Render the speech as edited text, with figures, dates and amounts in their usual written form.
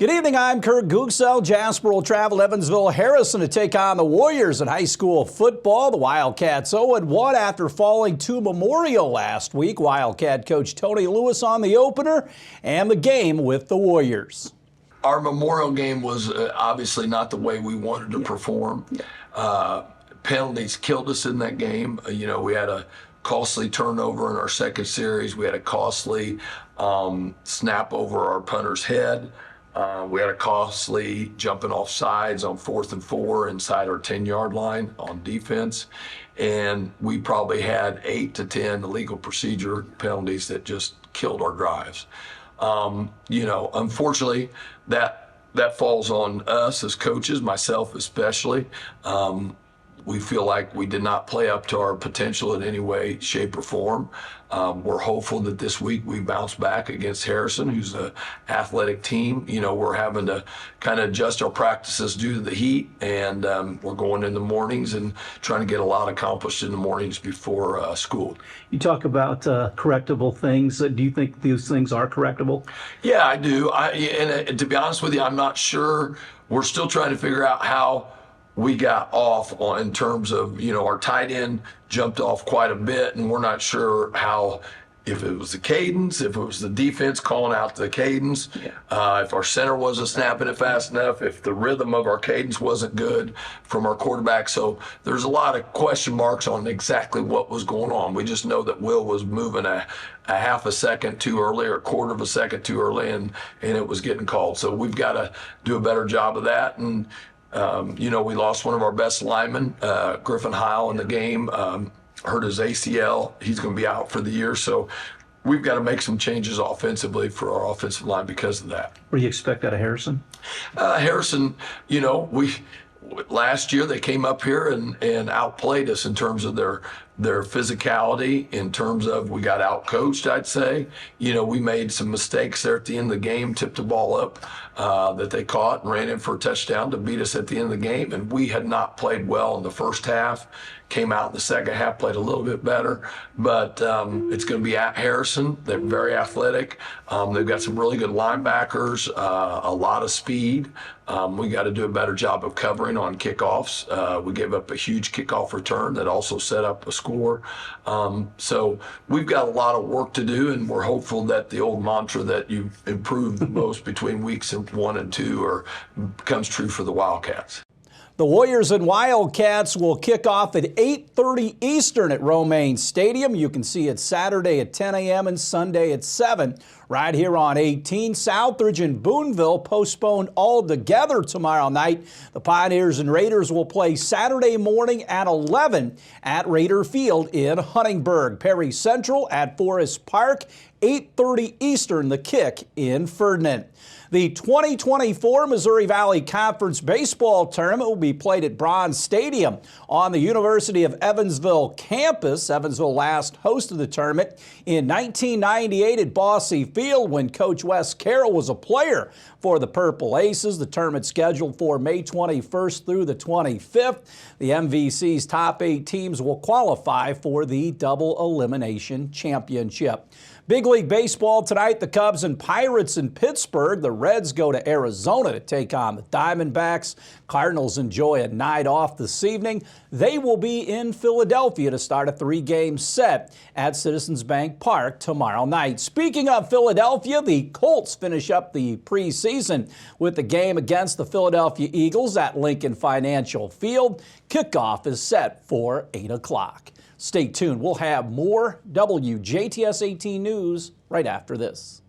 Good evening, I'm Kurt Gutgsell. Jasper will travel Evansville Harrison to take on the Warriors in high school football. The Wildcats 0-1 after falling to Memorial last week. Wildcat coach Tony Lewis on the opener and the game with the Warriors. Our Memorial game was obviously not the way we wanted to perform. Penalties killed us in that game. We had a costly turnover in our second series. We had a costly snap over our punter's head. We had a costly jumping off sides on 4th and 4 inside our 10-yard line on defense. And we probably had 8 to 10 illegal procedure penalties that just killed our drives. Unfortunately, that falls on us as coaches, myself especially. We feel like we did not play up to our potential in any way, shape, or form. We're hopeful that this week we bounce back against Harrison, who's an athletic team. We're having to kind of adjust our practices due to the heat, and we're going in the mornings and trying to get a lot accomplished in the mornings before school. You talk about correctable things. Do you think these things are correctable? Yeah, I do. And to be honest with you, I'm not sure. We're still trying to figure out how we got off in terms of, our tight end jumped off quite a bit, and we're not sure if it was the cadence, if it was the defense calling out the cadence, if our center wasn't snapping it fast enough, if the rhythm of our cadence wasn't good from our quarterback. So there's a lot of question marks on exactly what was going on. We just know that Will was moving a half a second too early or a quarter of a second too early, and it was getting called. So we've got to do a better job of that. And we lost one of our best linemen, Griffin Heil, in the game, hurt his ACL. He's going to be out for the year. So we've got to make some changes offensively for our offensive line because of that. What do you expect out of Harrison? Harrison, last year they came up here and outplayed us in terms of their physicality, in terms of we got outcoached, I'd say. We made some mistakes there at the end of the game, tipped the ball up that they caught and ran in for a touchdown to beat us at the end of the game. And we had not played well in the first half, came out in the second half, played a little bit better. But it's going to be at Harrison. They're very athletic. They've got some really good linebackers, a lot of speed. We got to do a better job of covering on kickoffs. We gave up a huge kickoff return that also set up a score. So we've got a lot of work to do, and we're hopeful that the old mantra that you've improved the most between weeks 1 and 2 becomes true for the Wildcats. The Warriors and Wildcats will kick off at 8:30 Eastern at Romaine Stadium. You can see it Saturday at 10 a.m. and Sunday at 7 right here on 18. Southridge and Boonville postponed altogether tomorrow night. The Pioneers and Raiders will play Saturday morning at 11 at Raider Field in Huntingburg. Perry Central at Forest Park, 8:30 Eastern, the kick in Ferdinand. The 2024 Missouri Valley Conference Baseball Tournament will be played at Bronze Stadium on the University of Evansville campus. Evansville last hosted the tournament in 1998 at Bosse Field when Coach Wes Carroll was a player for the Purple Aces. The tournament scheduled for May 21st through the 25th. The MVC's top 8 teams will qualify for the double elimination championship. Big League Baseball tonight, the Cubs and Pirates in Pittsburgh. The Reds go to Arizona to take on the Diamondbacks. Cardinals enjoy a night off this evening. They will be in Philadelphia to start a 3-game set at Citizens Bank Park tomorrow night. Speaking of Philadelphia, the Colts finish up the preseason with the game against the Philadelphia Eagles at Lincoln Financial Field. Kickoff is set for 8 o'clock. Stay tuned. We'll have more WJTS 18 news right after this.